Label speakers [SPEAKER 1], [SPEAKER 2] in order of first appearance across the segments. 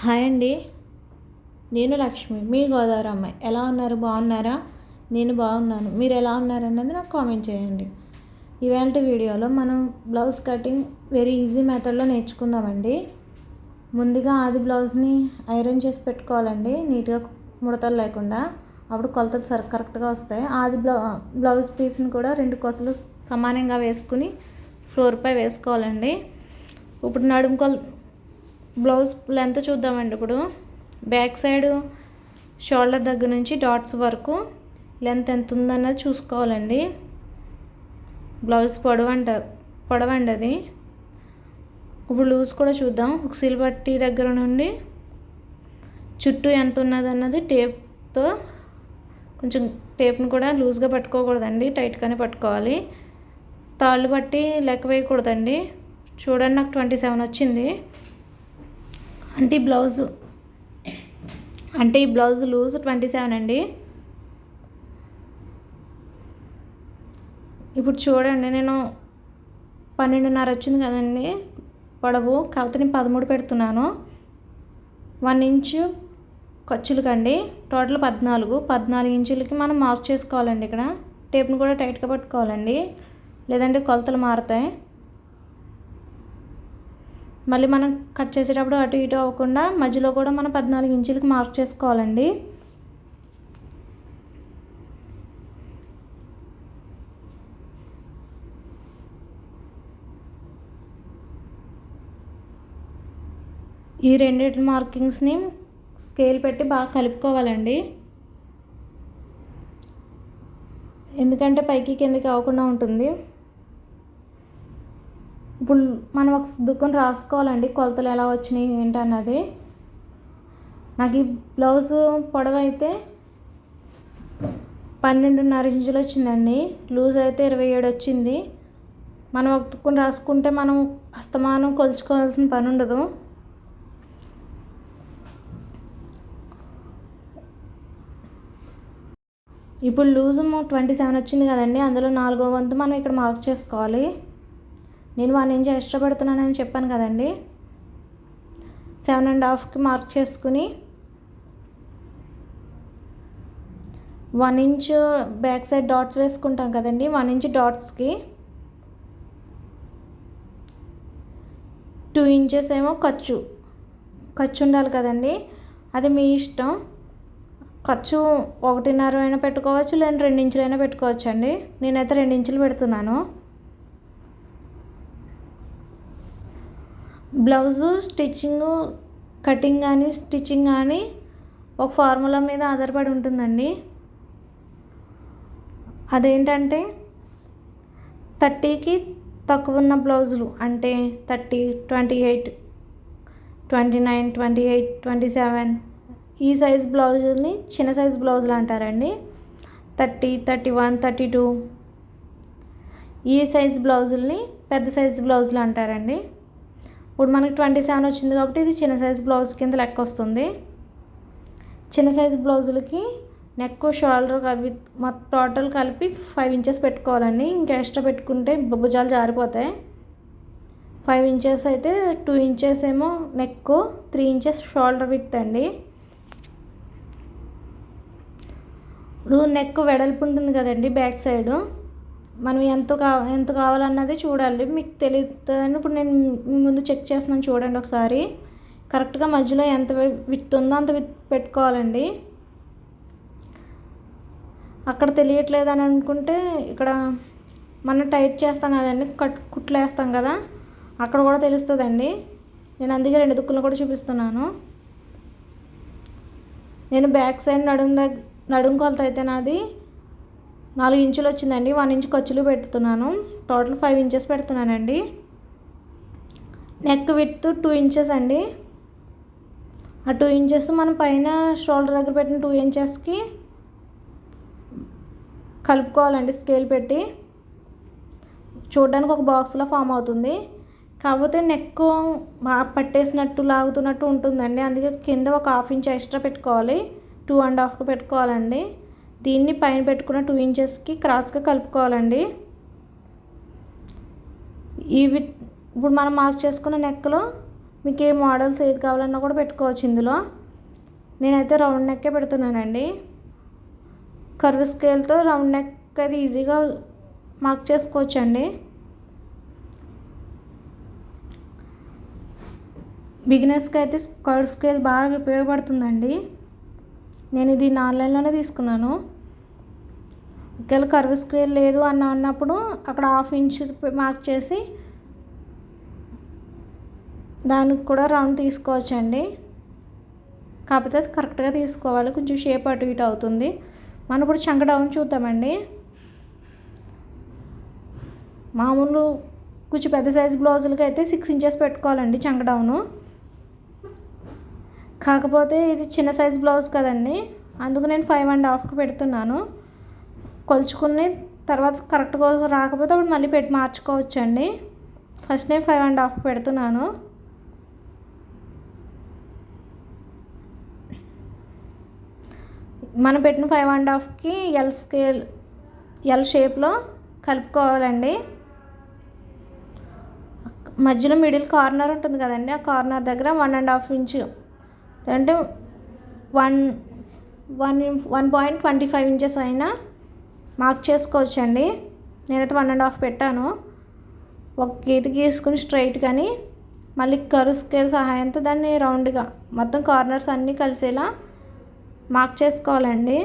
[SPEAKER 1] Hi అండి. నేను లక్ష్మి, మీ గోదావరి అమ్మాయి. ఎలా ఉన్నారు? బాగున్నారా? నేను బాగున్నాను. మీరు ఎలా ఉన్నారన్నది నాకు కామెంట్ చేయండి. ఇవాళ వీడియోలో మనం బ్లౌజ్ కటింగ్ వెరీ ఈజీ మెథడ్లో నేర్చుకుందామండి. ముందుగా ఆది బ్లౌజ్ని ఐరన్ చేసి పెట్టుకోవాలండి, నీట్గా ముడతలు లేకుండా. అప్పుడు కొలతలు కరెక్ట్గా వస్తాయి. ఆది బ్లౌజ్ పీస్ని కూడా 2 కొసలు సమానంగా వేసుకుని ఫ్లోర్పై వేసుకోవాలండి. ఇప్పుడు బ్లౌజ్ లెంత్ చూద్దామండి. ఇప్పుడు బ్యాక్ సైడ్ షోల్డర్ దగ్గర నుంచి డాట్స్ వరకు లెంత్ ఎంత ఉందన్నది చూసుకోవాలండి. బ్లౌజ్ పొడవండి అది. ఇప్పుడు లూజ్ కూడా చూద్దాం. ఉక్సీలు పట్టి దగ్గర నుండి చుట్టూ ఎంత ఉన్నది అన్నది టేప్తో, కొంచెం టేప్ని కూడా లూజ్గా పట్టుకోకూడదండి, టైట్గానే పట్టుకోవాలి. తాళ్ళు పట్టి లెక్క వేయకూడదండి. చూడండి, నాకు 27 వచ్చింది. అంటే ఈ బ్లౌజ్ లూజ్ 27 అండి. ఇప్పుడు చూడండి, నేను 12.5 వచ్చింది కదండి పొడవు, కాకపోతే నేను 13 పెడుతున్నాను. 1 ఇంచు ఖర్చులకండి, టోటల్ 14 ఇంచులకి మనం మార్క్ చేసుకోవాలండి. ఇక్కడ టేప్ని కూడా టైట్గా పట్టుకోవాలండి, లేదంటే కొలతలు మారుతాయి. మళ్ళీ మనం కట్ చేసేటప్పుడు అటు ఇటు అవ్వకుండా మధ్యలో కూడా మనం 14 ఇంచులకి మార్క్ చేసుకోవాలండి. ఈ రెండింటి మార్కింగ్స్ని స్కేల్ పెట్టి బాగా కలుపుకోవాలండి, ఎందుకంటే పైకి కిందకి అవ్వకుండా ఉంటుంది. ఇప్పుడు మనం ఒక దుక్కుని రాసుకోవాలండి, కొలతలు ఎలా వచ్చినాయి ఏంటన్నది. నాకు ఈ బ్లౌజ్ పొడవు అయితే 12.5 ఇంచులు వచ్చిందండి, లూజ్ అయితే 27 వచ్చింది. మనం ఒక దుక్కుని రాసుకుంటే మనం అస్తమానం కొలుచుకోవాల్సిన పని ఉండదు. ఇప్పుడు లూజు 27 వచ్చింది కదండి, అందులో 4వ వంతు మనం ఇక్కడ మార్క్ చేసుకోవాలి. నేను 1 ఇంచ్ ఎక్స్ట్రా పెడుతున్నానని చెప్పాను కదండి. 7.5కి మార్క్ చేసుకుని 1 ఇంచ్ బ్యాక్ సైడ్ డాట్స్ వేసుకుంటాం కదండి. 1 ఇంచ్ డాట్స్కి 2 ఇంచెస్ ఏమో ఖర్చు ఉండాలి కదండి, అది మీ ఇష్టం. ఖర్చు 1.5 అయినా పెట్టుకోవచ్చు, లేదా 2 ఇంచులైనా పెట్టుకోవచ్చు అండి. నేనైతే 2 ఇంచులు పెడుతున్నాను. బ్లౌజు కటింగ్ కానీ స్టిచ్చింగ్ కానీ ఒక ఫార్ములా మీద ఆధారపడి ఉంటుందండి. అదేంటంటే 30కి తక్కువ ఉన్న బ్లౌజులు అంటే 30, 28, 29, 28, 27 ఈ సైజ్ బ్లౌజుల్ని చిన్న సైజ్ బ్లౌజులు అంటారండి. 30, 31, 32 ఈ సైజ్ బ్లౌజుల్ని పెద్ద సైజ్ బ్లౌజులు అంటారండి. ఇప్పుడు మనకి 27 వచ్చింది కాబట్టి ఇది చిన్న సైజ్ బ్లౌజ్ కింద లెక్క వస్తుంది. చిన్న సైజ్ బ్లౌజులకి నెక్, షోల్డర్ మొత్తం టోటల్ కలిపి 5 ఇంచెస్ పెట్టుకోవాలండి. ఇంకా ఎక్స్ట్రా పెట్టుకుంటే భుజాలు జారిపోతాయి. 5 ఇంచెస్ అయితే 2 ఇంచెస్ ఏమో నెక్, 3 ఇంచెస్ షోల్డర్ విడ్త్ అండి. ఇప్పుడు నెక్ వెడల్పు ఉంటుంది కదండి బ్యాక్ సైడ్, మనం ఎంత కావాలన్నది చూడాలి. మీకు తెలుస్తుందని ఇప్పుడు నేను ముందు చెక్ చేస్తున్నాను, చూడండి ఒకసారి. కరెక్ట్గా మధ్యలో ఎంత విత్ ఉందో అంత విత్ పెట్టుకోవాలండి. అక్కడ తెలియట్లేదు అని అనుకుంటే ఇక్కడ మనం టైట్ చేస్తాం కదండి, కుట్లు వేస్తాం కదా, అక్కడ కూడా తెలుస్తుందండి. నేను అందుకే 2 దుక్కులు కూడా చూపిస్తున్నాను. నేను బ్యాక్ సైడ్ నడుం కొలత అయితే నాది 4 ఇంచులు వచ్చిందండి. 1 ఇంచ్ ఖర్చులు పెడుతున్నాను, టోటల్ 5 ఇంచెస్ పెడుతున్నానండి. నెక్ విడ్త్ 2 ఇంచెస్ అండి. ఆ 2 ఇంచెస్ మనం పైన షోల్డర్ దగ్గర పెట్టిన 2 ఇంచెస్కి కలుపుకోవాలండి స్కేల్ పెట్టి. చూడడానికి ఒక బాక్స్లో ఫామ్ అవుతుంది, కాకపోతే నెక్ బాగా పట్టేసినట్టు లాగుతున్నట్టు ఉంటుందండి. అందుకే కింద ఒక 1/2 ఇంచ్ ఎక్స్ట్రా పెట్టుకోవాలి, 2.5కి పెట్టుకోవాలండి. దీన్ని పైన పెట్టుకున్న 2 ఇంచెస్కి క్రాస్గా కలుపుకోవాలండి. ఇప్పుడు మనం మార్క్ చేసుకున్న నెక్లో మీకు ఏ మోడల్స్ ఏది కావాలన్నా కూడా పెట్టుకోవచ్చు ఇందులో. నేనైతే రౌండ్ నెక్కే పెడుతున్నానండి. కర్వ్ స్కేల్తో రౌండ్ నెక్ అది ఈజీగా మార్క్ చేసుకోవచ్చండి. బిగినర్స్కి అయితే కర్వ్ స్కేల్ బాగా ఉపయోగపడుతుందండి. నేను ఇది ఆన్లైన్లోనే తీసుకున్నాను. ఒకవేళ కర్వ్ స్కేల్ లేదు అన్నప్పుడు అక్కడ 1/2 ఇంచ్ మార్క్ చేసి దానికి కూడా రౌండ్ తీసుకోవచ్చండి. కాకపోతే అది కరెక్ట్గా తీసుకోవాలి, కొంచెం షేప్ అటు ఇటు అవుతుంది. మనం ఇప్పుడు చంక డౌన్ చూద్దామండి. మామూలు కొంచెం పెద్ద సైజు బ్లౌజులకి అయితే 6 ఇంచెస్ పెట్టుకోవాలండి చంక డౌను. కాకపోతే ఇది చిన్న సైజు బ్లౌజ్ కదండి, అందుకు నేను 5.5కి పెడుతున్నాను. కొలుచుకుని తర్వాత కరెక్ట్గా రాకపోతే అప్పుడు మళ్ళీ పెట్టి మార్చుకోవచ్చండి. ఫస్ట్ నేను 5.5 పెడుతున్నాను. మనం పెట్టిన 5.5కి ఎల్ షేప్లో కలుపుకోవాలండి. మధ్యలో మిడిల్ కార్నర్ ఉంటుంది కదండి, ఆ కార్నర్ దగ్గర 1.5 ఇంచ్ అంటే 1.25 ఇంచెస్ అయినా మార్క్ చేసుకోవచ్చండి. నేనైతే 1.5 పెట్టాను. ఒక గీత గీసుకుని స్ట్రైట్ కానీ మళ్ళీ కర్వ్ స్కేల్ సహాయంతో దాన్ని రౌండ్గా మొత్తం కార్నర్స్ అన్నీ కలిసేలా మార్క్ చేసుకోవాలండి.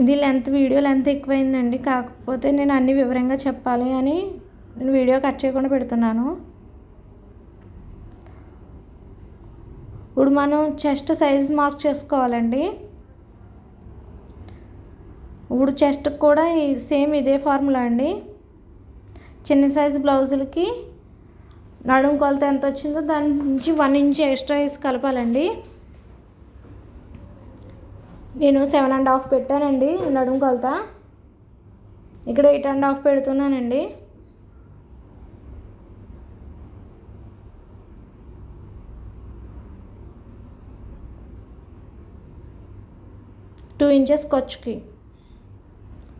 [SPEAKER 1] ఇది వీడియో లెంత్ ఎక్కువైందండి, కాకపోతే నేను అన్ని వివరంగా చెప్పాలి అని నేను వీడియో కట్ చేయకుండా పెడుతున్నాను. ఇప్పుడు మనం చెస్ట్ సైజ్ మార్క్ చేసుకోవాలండి. ఇప్పుడు చెస్ట్కి కూడా సేమ్ ఇదే ఫార్ములా అండి. చిన్న సైజు బ్లౌజులకి నడుము కొలత ఎంత వచ్చిందో దాని నుంచి 1 ఇంచ్ ఎక్స్ట్రా వేసి కలపాలండి. నేను 7.5 పెట్టానండి నడుము కొలత, ఇక్కడ 8.5 పెడుతున్నానండి. టూ ఇంచెస్ ఖర్చుకి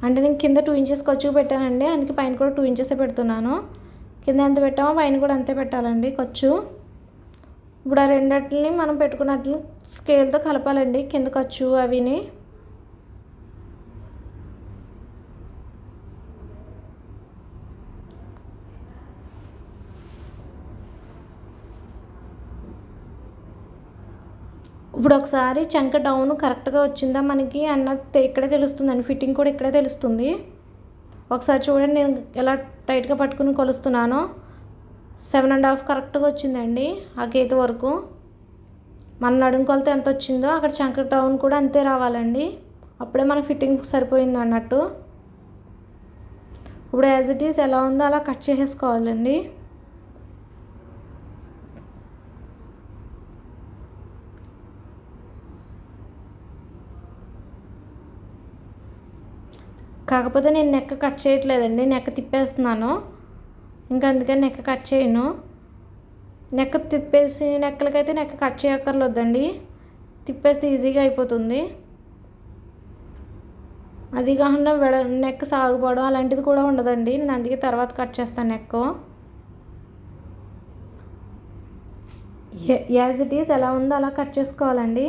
[SPEAKER 1] అంటే నేను కింద 2 ఇంచెస్ ఖర్చుకు పెట్టానండి, అందుకే పైన కూడా 2 ఇంచెసే పెడుతున్నాను. కింద ఎంత పెట్టామో పైన కూడా అంతే పెట్టాలండి ఖర్చు. ఇప్పుడు ఆ రెండింటిని మనం పెట్టుకున్నట్లు స్కేల్తో కలపాలండి, కింద ఖర్చు అవిని. ఇప్పుడు ఒకసారి చంక డౌన్ కరెక్ట్గా వచ్చిందా మనకి అన్నది ఇక్కడే తెలుస్తుందండి, ఫిట్టింగ్ కూడా ఇక్కడే తెలుస్తుంది. ఒకసారి చూడండి నేను ఎలా టైట్గా పట్టుకుని కొలుస్తున్నానో. 7.5 కరెక్ట్గా వచ్చిందండి ఆ గీత వరకు. మన నడుము కొలత ఎంత వచ్చిందో అక్కడ చంక డౌన్ కూడా అంతే రావాలండి, అప్పుడే మన ఫిట్టింగ్ సరిపోయింది అన్నట్టు. ఇప్పుడు యాజ్ ఇట్ ఈస్ ఎలా ఉందో అలా కట్ చేసేసుకోవాలండి. కాకపోతే నేను నెక్ కట్ చేయట్లేదండి, నెక్ తిప్పేస్తున్నాను. ఇంకా అందుకని నెక్ కట్ చేయను. నెక్ తిప్పేసి నెక్కలకైతే నెక్ కట్ చేయక్కర్లేదండి, తిప్పేస్తే ఈజీగా అయిపోతుంది. అది కాకుండా నెక్ సాగుపోవడం అలాంటిది కూడా ఉండదండి. నేను అందుకే తర్వాత కట్ చేస్తాను నెక్. యాజ్ ఇట్ ఈస్ ఎలా ఉందో అలా కట్ చేసుకోవాలండి.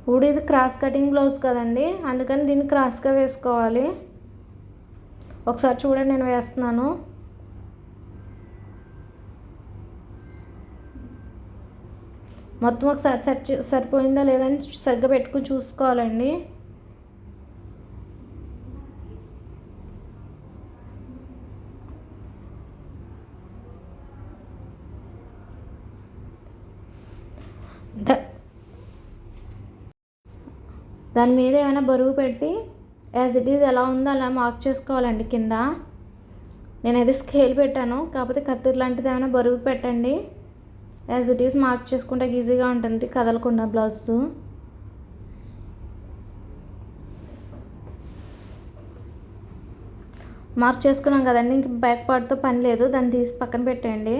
[SPEAKER 1] ఇప్పుడు ఇది క్రాస్ కటింగ్ బ్లౌజ్ కదండి, అందుకని దీన్ని క్రాస్గా వేసుకోవాలి. ఒకసారి చూడండి నేను వేస్తున్నాను. మొత్తం ఒకసారి సరిపోయిందా లేదని సరిగ్గా పెట్టుకుని చూసుకోవాలండి. దాని మీద ఏమైనా బరువు పెట్టి యాజ్ ఇట్ ఈజ్ ఎలా ఉందో అలా మార్క్ చేసుకోవాలండి కింద. నేనైతే స్కేల్ పెట్టాను, కాకపోతే కత్తిరి లాంటిది ఏమైనా బరువు పెట్టండి. యాజ్ ఇట్ ఈజ్ మార్క్ చేసుకుంటే ఈజీగా ఉంటుంది కదలకుండా బ్లౌజ్. మార్క్ చేసుకున్నాం కదండి, ఇంక బ్యాక్ పార్ట్తో పని లేదు, దాన్ని తీసి పక్కన పెట్టండి.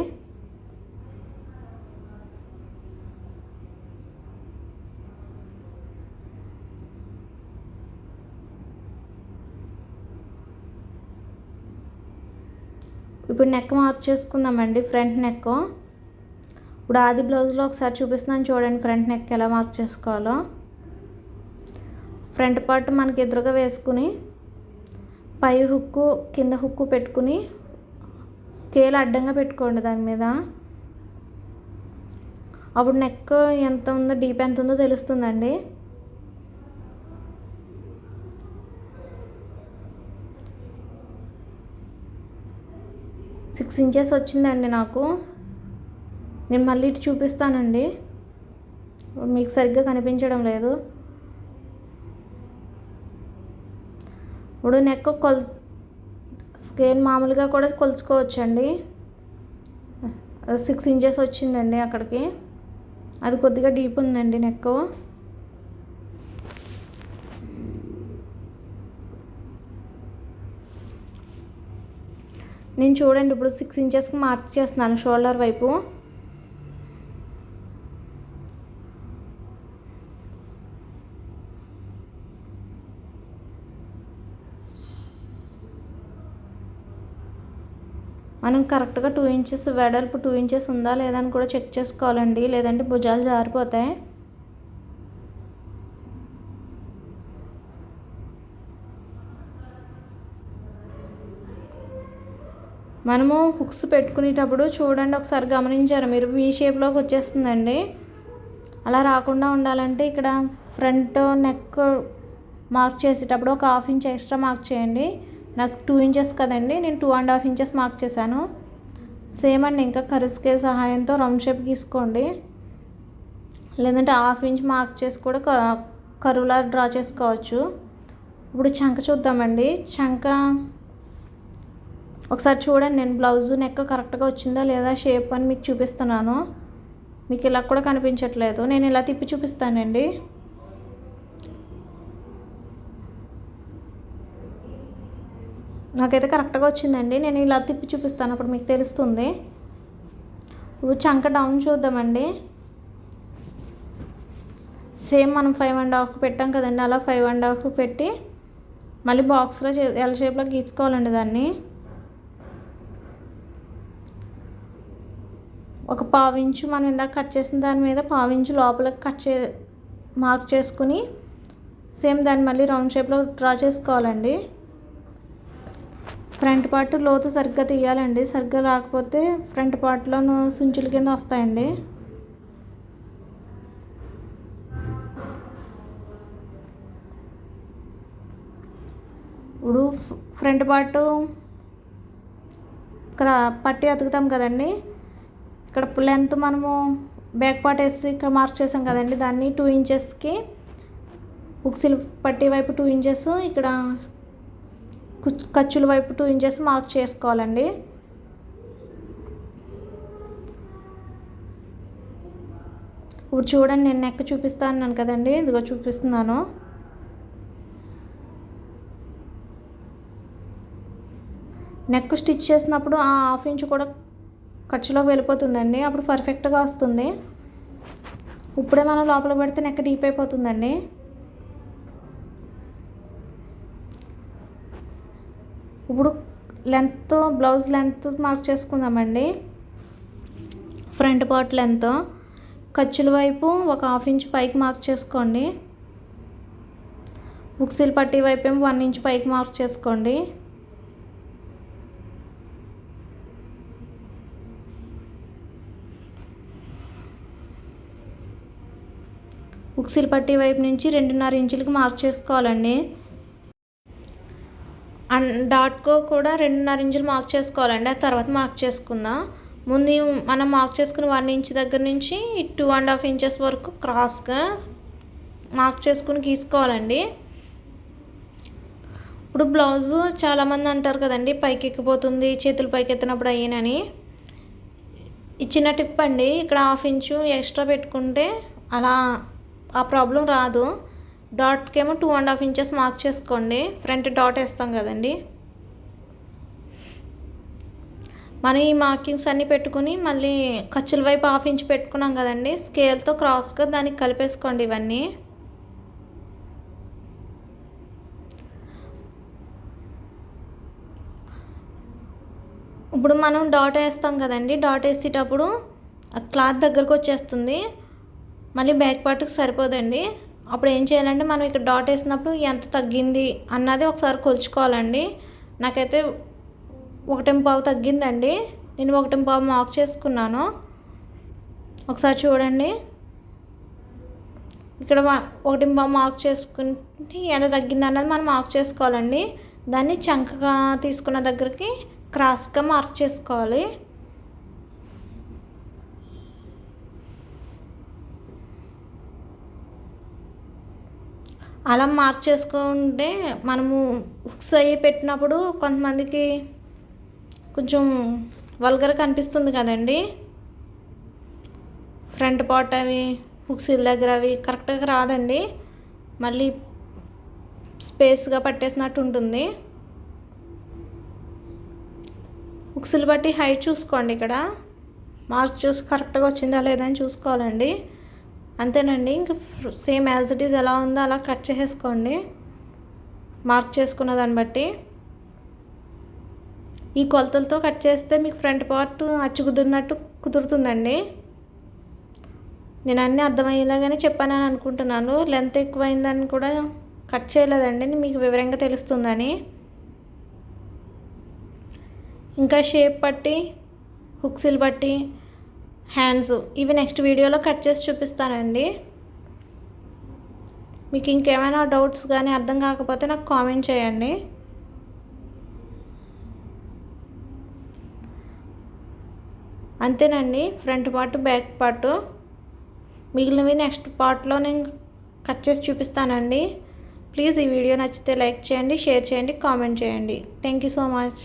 [SPEAKER 1] ఇప్పుడు నెక్ మార్క్ చేసుకుందామండి, ఫ్రంట్ నెక్. ఇప్పుడు ఆది బ్లౌజ్లో ఒకసారి చూపిస్తున్నాను చూడండి, ఫ్రంట్ నెక్ ఎలా మార్క్ చేసుకోవాలో. ఫ్రంట్ పార్ట్ మనకి ఎదురుగా వేసుకుని పై హుక్కు కింద హుక్కు పెట్టుకుని స్కేల్ అడ్డంగా పెట్టుకోండి దాని మీద. అప్పుడు నెక్ ఎంత ఉందో, డీప్ ఎంత ఉందో తెలుస్తుందండి. సిక్స్ ఇంచెస్ వచ్చిందండి నాకు. నేను మళ్ళీ ఇటు చూపిస్తానండి, మీకు సరిగ్గా కనిపించడం లేదు. ఇప్పుడు నెక్ స్కేల్ మామూలుగా కూడా కొలుచుకోవచ్చండి. 6 ఇంచెస్ వచ్చిందండి అక్కడికి. అది కొద్దిగా డీప్ ఉందండి నెక్. నేను చూడండి ఇప్పుడు 6 ఇంచెస్కి మార్క్ చేస్తున్నాను షోల్డర్ వైపు. మనం కరెక్ట్గా 2 ఇంచెస్ వెడల్పు 2 ఇంచెస్ ఉందా లేదా అని కూడా చెక్ చేసుకోవాలండి, లేదంటే భుజాలు జారిపోతాయి. మనము హుక్స్ పెట్టుకునేటప్పుడు చూడండి, ఒకసారి గమనించారు మీరు, వీ షేప్లోకి వచ్చేస్తుందండి. అలా రాకుండా ఉండాలంటే ఇక్కడ ఫ్రంట్ నెక్ మార్క్ చేసేటప్పుడు ఒక 1/2 ఇంచ్ ఎక్స్ట్రా మార్క్ చేయండి. నాకు 2 ఇంచెస్ కదండి, నేను 2.5 ఇంచెస్ మార్క్ చేశాను. సేమ్ అండి, ఇంకా కర్వ్ స్కేల్ సహాయంతో రౌండ్ షేప్ గీసుకోండి, లేదంటే 1/2 ఇంచ్ మార్క్ చేసి కూడా కర్వ్లా డ్రా చేసుకోవచ్చు. ఇప్పుడు చంక చూద్దామండి. చంక ఒకసారి చూడండి, నేను బ్లౌజ్ నెక్ కరెక్ట్గా వచ్చిందా లేదా షేప్ అని మీకు చూపిస్తున్నాను. మీకు ఇలా కూడా కనిపించట్లేదు, నేను ఇలా తిప్పి చూపిస్తానండి. నాకైతే కరెక్ట్గా వచ్చిందండి, నేను ఇలా తిప్పి చూపిస్తాను, అప్పుడు మీకు తెలుస్తుంది. ఇప్పుడు చంక డౌన్ చూద్దామండి. సేమ్ మనం 5.5 పెట్టాం కదండి, అలా 5.5 పెట్టి మళ్ళీ బాక్స్లో ఎల్ షేప్లో గీసుకోవాలండి దాన్ని. ఒక 1/2 ఇంచు మనం ఇందాక కట్ చేసిన దాని మీద 1/2 ఇంచు లోపలికి మార్క్ చేసుకుని సేమ్ దాన్ని మళ్ళీ రౌండ్ షేప్లో డ్రా చేసుకోవాలండి. ఫ్రంట్ పార్ట్ లోతు సరిగ్గా తీయాలండి, సరిగ్గా రాకపోతే ఫ్రంట్ పార్ట్లో సుంచుల కింద వస్తాయండి. ఇప్పుడు ఫ్రంట్ పార్ట్ ఇక్కడ పట్టి అతుకుతాం కదండి, ఇక్కడ లెంత్ మనము బ్యాక్ పార్ట్ వేసి ఇక్కడ మార్క్ చేసాం కదండి, దాన్ని 2 ఇంచెస్కి ఉక్సిల్ పట్టి వైపు 2 ఇంచెస్, ఇక్కడ ఖర్చుల వైపు 2 ఇంచెస్ మార్క్ చేసుకోవాలండి. ఇప్పుడు చూడండి, నేను నెక్ చూపిస్తాను కదండి, ఇదిగో చూపిస్తున్నాను. నెక్ స్టిచ్ చేసినప్పుడు ఆ 1/2 ఇంచ్ కూడా ఖర్చులోకి వెళ్ళిపోతుందండి, అప్పుడు పర్ఫెక్ట్గా వస్తుంది. ఇప్పుడే మనం లోపల పెడితే నెక్ డీప్ అయిపోతుందండి. ఇప్పుడు లెంత్, బ్లౌజ్ లెంత్ మార్క్ చేసుకుందామండి. ఫ్రంట్ పార్ట్ లెంత్ ఖర్చుల వైపు ఒక 1/2 ఇంచ్ పైకి మార్క్ చేసుకోండి. ఉక్సిల్ పట్టి వైపు ఏమో 1 ఇంచ్ పైకి మార్క్ చేసుకోండి. ఉక్సిల్ పట్టి వైపు నుంచి 2.5 ఇంచులకి మార్క్ చేసుకోవాలండి. అండ్ డాట్కో కూడా 2.5 ఇంచులు మార్క్ చేసుకోవాలండి, ఆ తర్వాత మార్క్ చేసుకుందాం. ముందు మనం మార్క్ చేసుకుని 1 ఇంచ్ దగ్గర నుంచి 2.5 ఇంచెస్ వరకు క్రాస్గా మార్క్ చేసుకుని గీసుకోవాలండి. ఇప్పుడు బ్లౌజు చాలామంది అంటారు కదండి, పైకి ఎక్కిపోతుంది చేతులు పైకి ఎత్తినప్పుడు అయ్యానని. ఇచ్చిన టిప్ అండి, ఇక్కడ 1/2 ఇంచు ఎక్స్ట్రా పెట్టుకుంటే అలా ఆ ప్రాబ్లం రాదు. డాట్కి ఏమో 2.5 ఇంచెస్ మార్క్ చేసుకోండి, ఫ్రంట్ డాట్ వేస్తాం కదండి. మనం ఈ మార్కింగ్స్ అన్నీ పెట్టుకుని మళ్ళీ ఖర్చుల వైపు 1/2 ఇంచ్ పెట్టుకున్నాం కదండి, స్కేల్తో క్రాస్గా దానికి కలిపేసుకోండి ఇవన్నీ. ఇప్పుడు మనం డాట్ వేస్తాం కదండి, డాట్ వేసేటప్పుడు ఆ క్లాత్ దగ్గరకు వచ్చేస్తుంది, మళ్ళీ బ్యాక్ పార్ట్కి సరిపోదండి. అప్పుడు ఏం చేయాలంటే మనం ఇక్కడ డాట్ వేసినప్పుడు ఎంత తగ్గింది అన్నది ఒకసారి కొలుచుకోవాలండి. నాకైతే 1.5 తగ్గిందండి. నేను 1.5 మార్క్ చేసుకున్నాను. ఒకసారి చూడండి, ఇక్కడ 1.5 మార్క్ చేసుకుని ఎంత తగ్గింది అన్నది మనం మార్క్ చేసుకోవాలండి. దాన్ని చంకగా తీసుకున్న దగ్గరికి క్రాస్గా మార్క్ చేసుకోవాలి. అలా మార్క్ చేసుకుంటే మనము హుక్స్ అయ్యి పెట్టినప్పుడు కొంతమందికి కొంచెం వల్గర్గా కనిపిస్తుంది కదండి. ఫ్రంట్ పార్ట్ అవి హుక్స్ దగ్గర అవి కరెక్ట్గా రాదండి, మళ్ళీ స్పేస్గా పట్టేసినట్టు ఉంటుంది. హుక్స్లు బట్టి హైట్ చూసుకోండి, ఇక్కడ మార్క్ చూసి కరెక్ట్గా వచ్చిందా లేదా అని చూసుకోవాలండి. అంతేనండి, ఇంకా సేమ్ యాజ్ ఇట్ ఈజ్ ఎలా ఉందో అలా కట్ చేసేసుకోండి మార్క్ చేసుకున్న దాన్ని బట్టి. ఈ కొలతలతో కట్ చేస్తే మీకు ఫ్రంట్ పార్ట్ అచ్చు కుదిరినట్టు కుదురుతుందండి. నేను అన్నీ అర్థమయ్యేలాగానే చెప్పానని అనుకుంటున్నాను. లెంత్ ఎక్కువైందని కూడా కట్ చేయలేదండి, మీకు వివరంగా తెలుస్తుందని. ఇంకా షేప్ బట్టి, హుక్స్లు బట్టి, హ్యాండ్స్ ఇవి నెక్స్ట్ వీడియోలో కట్ చేసి చూపిస్తానండి. మీకు ఇంకేమైనా డౌట్స్ కానీ అర్థం కాకపోతే నాకు కామెంట్ చేయండి. అంతేనండి, ఫ్రంట్ పార్ట్ బ్యాక్ పార్ట్. మిగిలినవి నెక్స్ట్ పార్ట్లో నేను కట్ చేసి చూపిస్తానండి. ప్లీజ్ ఈ వీడియో నచ్చితే లైక్ చేయండి, షేర్ చేయండి, కామెంట్ చేయండి. Thank you so much.